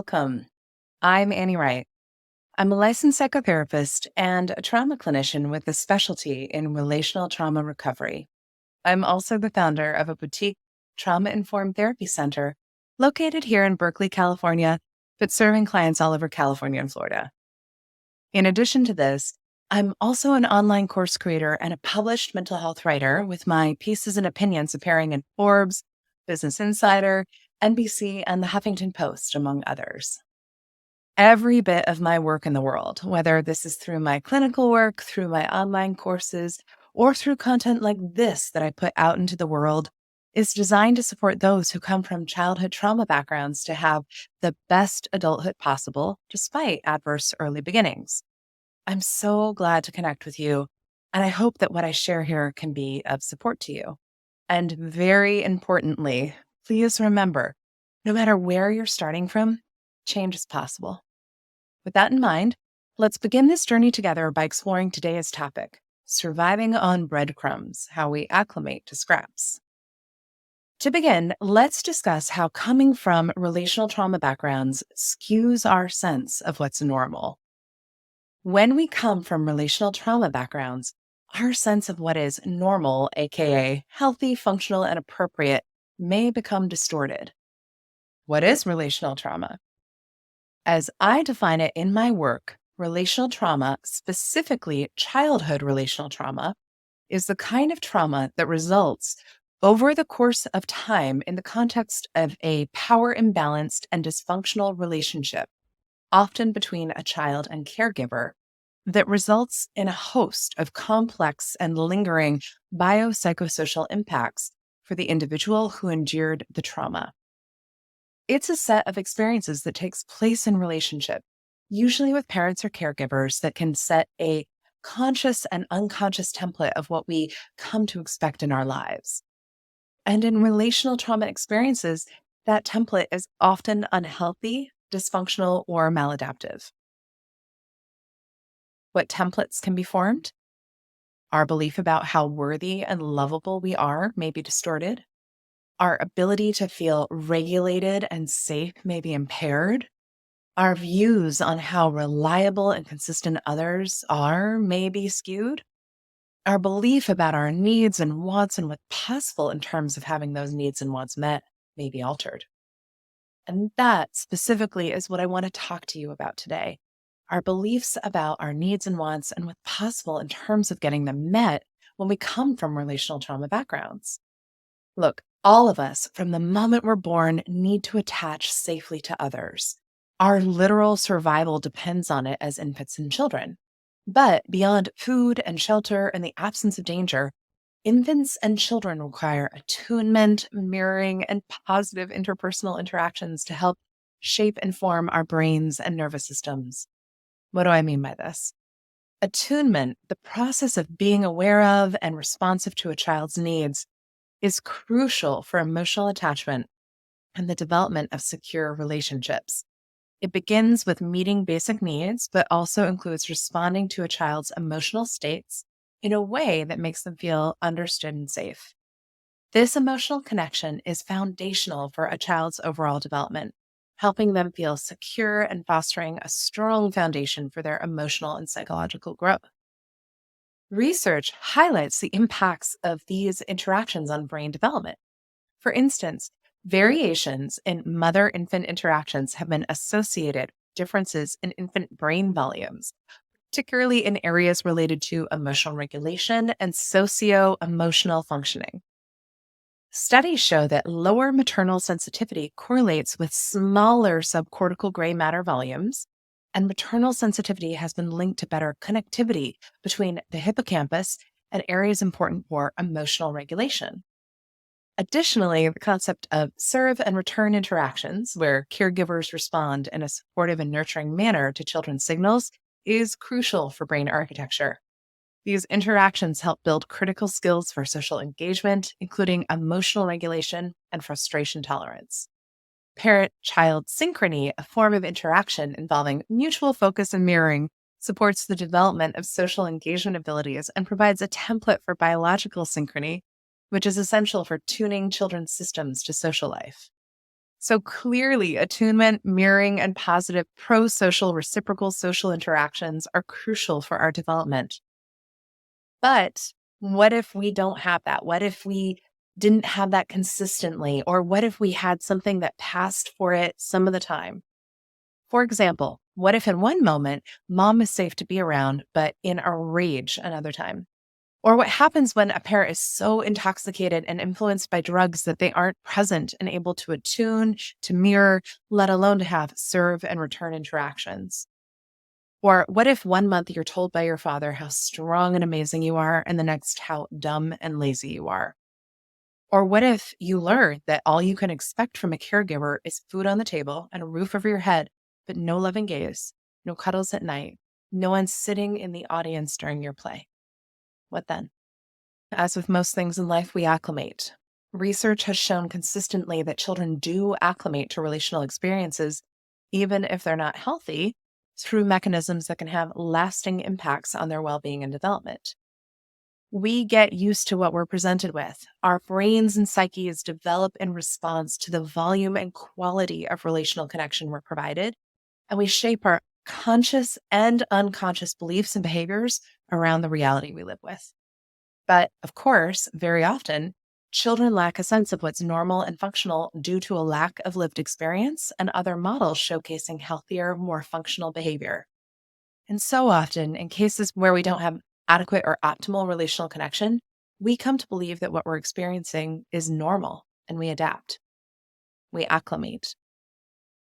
Welcome. I'm Annie Wright. I'm a licensed psychotherapist and a trauma clinician with a specialty in relational trauma recovery. I'm also the founder of a boutique trauma-informed therapy center located here in Berkeley, California, but serving clients all over California and Florida. In addition to this, I'm also an online course creator and a published mental health writer with my pieces and opinions appearing in Forbes, Business Insider, NBC, and the Huffington Post, among others. Every bit of my work in the world, whether this is through my clinical work, through my online courses, or through content like this that I put out into the world, is designed to support those who come from childhood trauma backgrounds to have the best adulthood possible despite adverse early beginnings. I'm so glad to connect with you, and I hope that what I share here can be of support to you. And very importantly, please remember, no matter where you're starting from, change is possible. With that in mind, let's begin this journey together by exploring today's topic, surviving on breadcrumbs, how we acclimate to scraps. To begin, let's discuss how coming from relational trauma backgrounds skews our sense of what's normal. When we come from relational trauma backgrounds, our sense of what is normal, aka healthy, functional, and appropriate, may become distorted. What is relational trauma? As I define it in my work, relational trauma, specifically childhood relational trauma, is the kind of trauma that results over the course of time in the context of a power imbalanced and dysfunctional relationship, often between a child and caregiver, that results in a host of complex and lingering biopsychosocial impacts for the individual who endured the trauma. It's a set of experiences that takes place in relationship, usually with parents or caregivers, that can set a conscious and unconscious template of what we come to expect in our lives. And in relational trauma experiences, that template is often unhealthy, dysfunctional, or maladaptive. What templates can be formed? Our belief about how worthy and lovable we are may be distorted. Our ability to feel regulated and safe may be impaired. Our views on how reliable and consistent others are may be skewed. Our belief about our needs and wants and what's possible in terms of having those needs and wants met may be altered. And that specifically is what I want to talk to you about today. Our beliefs about our needs and wants and what's possible in terms of getting them met when we come from relational trauma backgrounds. Look, all of us, from the moment we're born, need to attach safely to others. Our literal survival depends on it as infants and children. But beyond food and shelter and the absence of danger, infants and children require attunement, mirroring, and positive interpersonal interactions to help shape and form our brains and nervous systems. What do I mean by this? Attunement, the process of being aware of and responsive to a child's needs, is crucial for emotional attachment and the development of secure relationships. It begins with meeting basic needs, but also includes responding to a child's emotional states in a way that makes them feel understood and safe. This emotional connection is foundational for a child's overall development, helping them feel secure and fostering a strong foundation for their emotional and psychological growth. Research highlights the impacts of these interactions on brain development. For instance, variations in mother-infant interactions have been associated with differences in infant brain volumes, particularly in areas related to emotional regulation and socio-emotional functioning. Studies show that lower maternal sensitivity correlates with smaller subcortical gray matter volumes, and maternal sensitivity has been linked to better connectivity between the hippocampus and areas important for emotional regulation. Additionally, the concept of serve and return interactions, where caregivers respond in a supportive and nurturing manner to children's signals, is crucial for brain architecture. These interactions help build critical skills for social engagement, including emotional regulation and frustration tolerance. Parent-child synchrony, a form of interaction involving mutual focus and mirroring, supports the development of social engagement abilities and provides a template for biological synchrony, which is essential for tuning children's systems to social life. So clearly, attunement, mirroring, and positive pro social reciprocal social interactions are crucial for our development. But what if we don't have that? What if we didn't have that consistently? Or what if we had something that passed for it some of the time? For example, what if in one moment, mom is safe to be around, but in a rage another time? Or what happens when a parent is so intoxicated and influenced by drugs that they aren't present and able to attune, to mirror, let alone to have serve and return interactions? Or what if one month you're told by your father how strong and amazing you are, and the next how dumb and lazy you are? Or what if you learn that all you can expect from a caregiver is food on the table and a roof over your head, but no loving gaze, no cuddles at night, no one sitting in the audience during your play? What then? As with most things in life, we acclimate. Research has shown consistently that children do acclimate to relational experiences, even if they're not healthy, through mechanisms that can have lasting impacts on their well being and development. We get used to what we're presented with. Our brains and psyches develop in response to the volume and quality of relational connection we're provided, and we shape our conscious and unconscious beliefs and behaviors around the reality we live with. But of course, very often, children lack a sense of what's normal and functional due to a lack of lived experience and other models showcasing healthier, more functional behavior. And so often, in cases where we don't have adequate or optimal relational connection, we come to believe that what we're experiencing is normal and we adapt, we acclimate.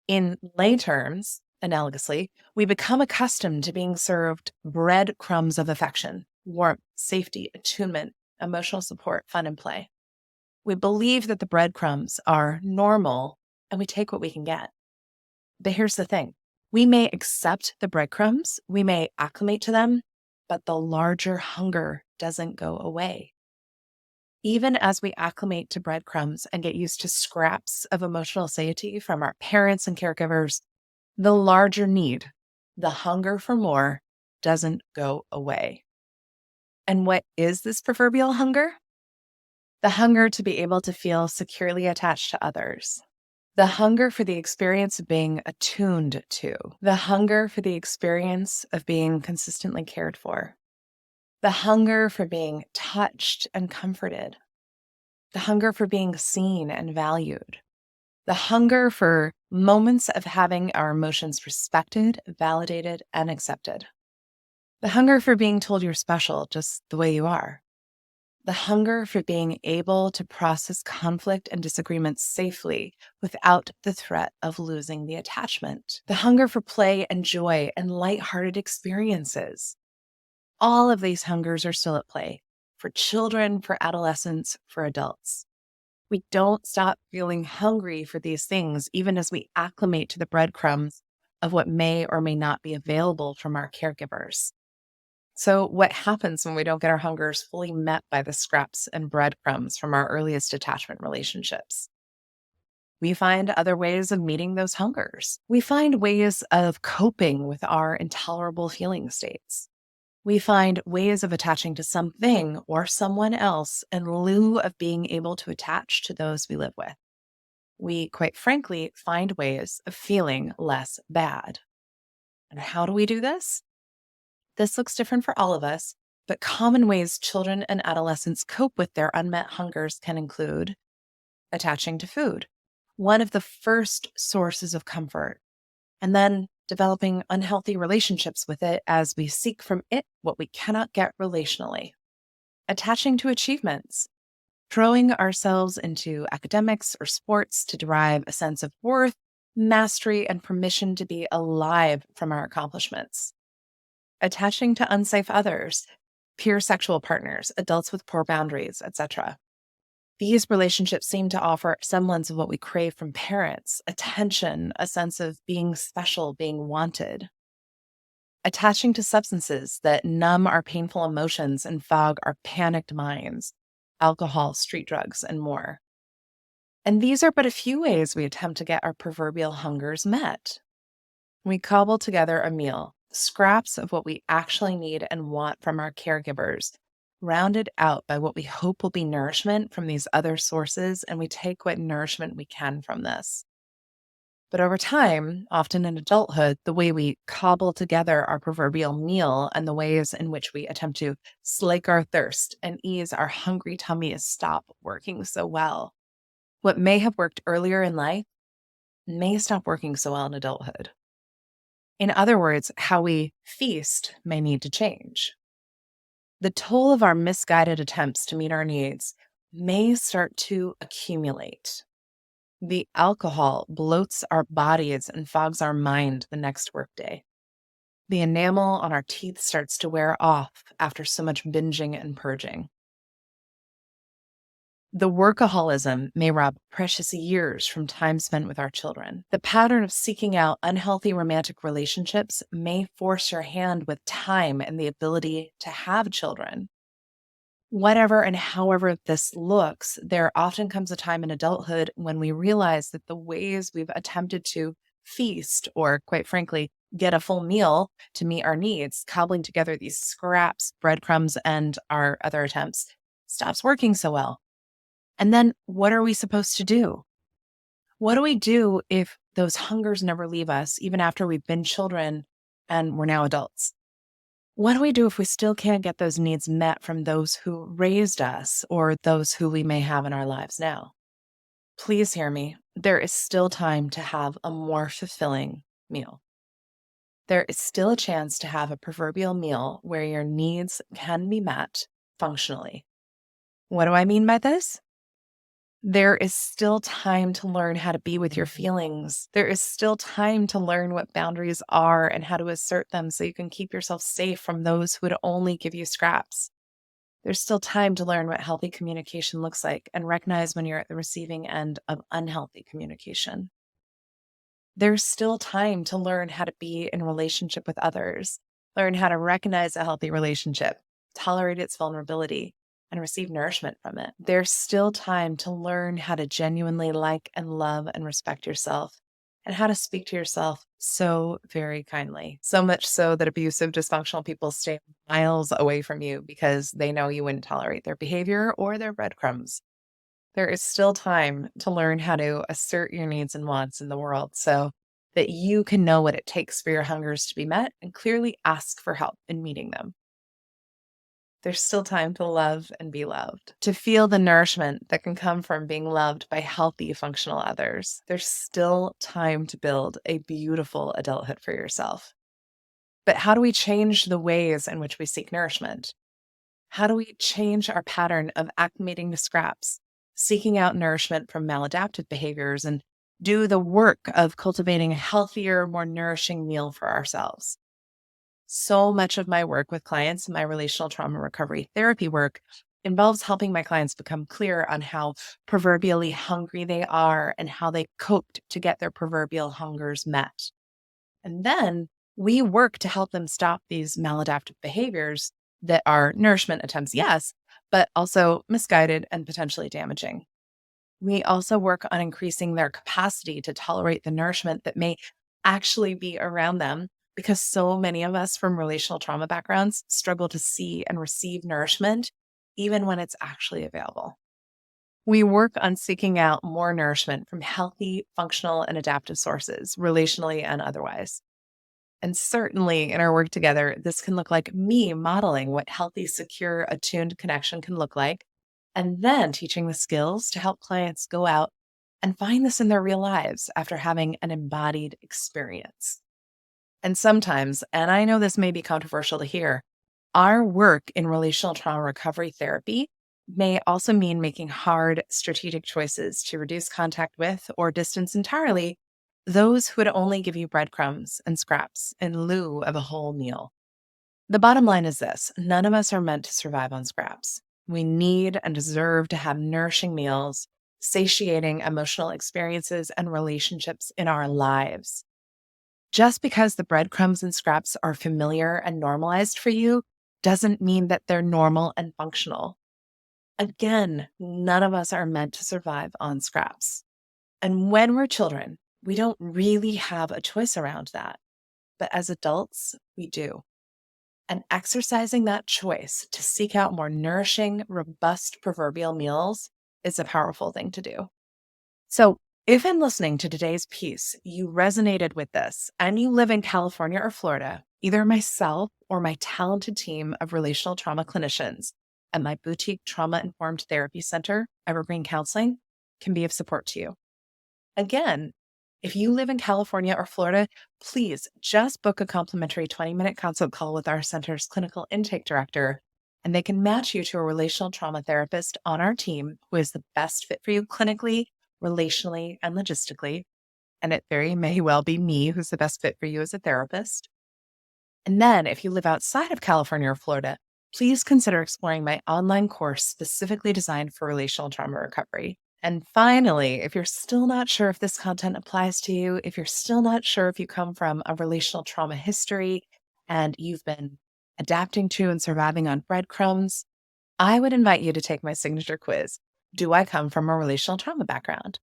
In lay terms, analogously, we become accustomed to being served breadcrumbs of affection, warmth, safety, attunement, emotional support, fun, and play. We believe that the breadcrumbs are normal and we take what we can get. But here's the thing, we may accept the breadcrumbs, we may acclimate to them, but the larger hunger doesn't go away. Even as we acclimate to breadcrumbs and get used to scraps of emotional satiety from our parents and caregivers, the larger need, the hunger for more, doesn't go away. And what is this proverbial hunger? The hunger to be able to feel securely attached to others. The hunger for the experience of being attuned to. The hunger for the experience of being consistently cared for. The hunger for being touched and comforted. The hunger for being seen and valued. The hunger for moments of having our emotions respected, validated, and accepted. The hunger for being told you're special just the way you are. The hunger for being able to process conflict and disagreement safely without the threat of losing the attachment. The hunger for play and joy and lighthearted experiences. All of these hungers are still at play for children, for adolescents, for adults. We don't stop feeling hungry for these things, even as we acclimate to the breadcrumbs of what may or may not be available from our caregivers. So, what happens when we don't get our hungers fully met by the scraps and breadcrumbs from our earliest attachment relationships? We find other ways of meeting those hungers. We find ways of coping with our intolerable feeling states. We find ways of attaching to something or someone else in lieu of being able to attach to those we live with. We, quite frankly, find ways of feeling less bad. And how do we do this? This looks different for all of us, but common ways children and adolescents cope with their unmet hungers can include attaching to food, one of the first sources of comfort, and then developing unhealthy relationships with it as we seek from it what we cannot get relationally. Attaching to achievements, throwing ourselves into academics or sports to derive a sense of worth, mastery, and permission to be alive from our accomplishments. Attaching to unsafe others, peer sexual partners, adults with poor boundaries, etc. These relationships seem to offer semblance of what we crave from parents: attention, a sense of being special, being wanted. Attaching to substances that numb our painful emotions and fog our panicked minds: alcohol, street drugs, and more. And these are but a few ways we attempt to get our proverbial hungers met. We cobble together a meal, scraps of what we actually need and want from our caregivers, rounded out by what we hope will be nourishment from these other sources, and we take what nourishment we can from this. But over time, often in adulthood, the way we cobble together our proverbial meal and the ways in which we attempt to slake our thirst and ease our hungry tummies stop working so well. What may have worked earlier in life may stop working so well in adulthood. In other words, how we feast may need to change. The toll of our misguided attempts to meet our needs may start to accumulate. The alcohol bloats our bodies and fogs our mind the next workday. The enamel on our teeth starts to wear off after so much binging and purging. The workaholism may rob precious years from time spent with our children. The pattern of seeking out unhealthy romantic relationships may force your hand with time and the ability to have children. Whatever and however this looks, there often comes a time in adulthood when we realize that the ways we've attempted to feast, or quite frankly, get a full meal to meet our needs, cobbling together these scraps, breadcrumbs, and our other attempts, stops working so well. And then what are we supposed to do? What do we do if those hungers never leave us, even after we've been children and we're now adults? What do we do if we still can't get those needs met from those who raised us or those who we may have in our lives now? Please hear me. There is still time to have a more fulfilling meal. There is still a chance to have a proverbial meal where your needs can be met functionally. What do I mean by this? There is still time to learn how to be with your feelings. There is still time to learn what boundaries are and how to assert them so you can keep yourself safe from those who would only give you scraps. There's still time to learn what healthy communication looks like and recognize when you're at the receiving end of unhealthy communication. There's still time to learn how to be in relationship with others, learn how to recognize a healthy relationship, tolerate its vulnerability, and receive nourishment from it. There's still time to learn how to genuinely like and love and respect yourself and how to speak to yourself so very kindly. So much so that abusive, dysfunctional people stay miles away from you because they know you wouldn't tolerate their behavior or their breadcrumbs. There is still time to learn how to assert your needs and wants in the world so that you can know what it takes for your hungers to be met and clearly ask for help in meeting them. There's still time to love and be loved, to feel the nourishment that can come from being loved by healthy, functional others. There's still time to build a beautiful adulthood for yourself. But how do we change the ways in which we seek nourishment? How do we change our pattern of acclimating to scraps, seeking out nourishment from maladaptive behaviors, and do the work of cultivating a healthier, more nourishing meal for ourselves? So much of my work with clients in my relational trauma recovery therapy work involves helping my clients become clear on how proverbially hungry they are and how they coped to get their proverbial hungers met. And then we work to help them stop these maladaptive behaviors that are nourishment attempts, yes, but also misguided and potentially damaging. We also work on increasing their capacity to tolerate the nourishment that may actually be around them because so many of us from relational trauma backgrounds struggle to see and receive nourishment even when it's actually available. We work on seeking out more nourishment from healthy, functional, and adaptive sources, relationally and otherwise. And certainly in our work together, this can look like me modeling what healthy, secure, attuned connection can look like, and then teaching the skills to help clients go out and find this in their real lives after having an embodied experience. And sometimes, and I know this may be controversial to hear, our work in relational trauma recovery therapy may also mean making hard strategic choices to reduce contact with or distance entirely those who would only give you breadcrumbs and scraps in lieu of a whole meal. The bottom line is this: none of us are meant to survive on scraps. We need and deserve to have nourishing meals, satiating emotional experiences, and relationships in our lives. Just because the breadcrumbs and scraps are familiar and normalized for you doesn't mean that they're normal and functional. Again, none of us are meant to survive on scraps. And when we're children, we don't really have a choice around that. But as adults, we do. And exercising that choice to seek out more nourishing, robust proverbial meals is a powerful thing to do. So, If in listening to today's piece, you resonated with this and you live in California or Florida, either myself or my talented team of relational trauma clinicians at my boutique trauma informed therapy center, Evergreen Counseling, can be of support to you. Again, if you live in California or Florida, please just book a complimentary 20-minute consult call with our center's clinical intake director, and they can match you to a relational trauma therapist on our team who is the best fit for you clinically, relationally, and logistically. And it very may well be me who's the best fit for you as a therapist. And then if you live outside of California or Florida, please consider exploring my online course specifically designed for relational trauma recovery. And finally, if you're still not sure if this content applies to you, if you're still not sure if you come from a relational trauma history and you've been adapting to and surviving on breadcrumbs, I would invite you to take my signature quiz. Do I come from a relational trauma background?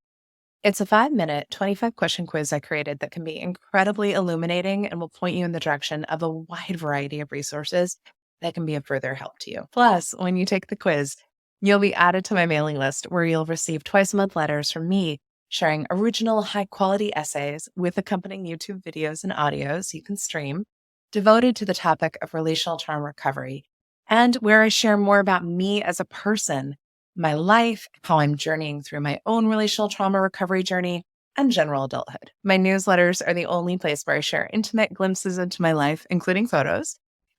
It's a 5-minute, 25-question quiz I created that can be incredibly illuminating and will point you in the direction of a wide variety of resources that can be of further help to you. Plus, when you take the quiz, you'll be added to my mailing list where you'll receive twice-a-month letters from me sharing original, high-quality essays with accompanying YouTube videos and audios you can stream devoted to the topic of relational trauma recovery, and where I share more about me as a person, my life, how I'm journeying through my own relational trauma recovery journey, and general adulthood. My newsletters are the only place where I share intimate glimpses into my life, including photos,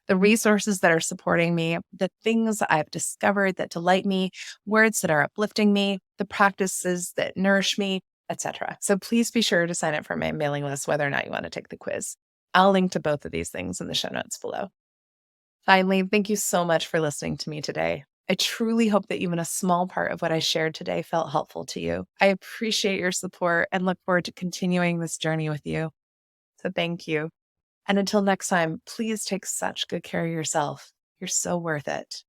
the resources that are supporting me, the things I've discovered that delight me, words that are uplifting me, the practices that nourish me, etc. So please be sure to sign up for my mailing list whether or not you want to take the quiz. I'll link to both of these things in the show notes below. Finally, thank you so much for listening to me today. I truly hope that even a small part of what I shared today felt helpful to you. I appreciate your support and look forward to continuing this journey with you. So thank you. And until next time, please take such good care of yourself. You're so worth it.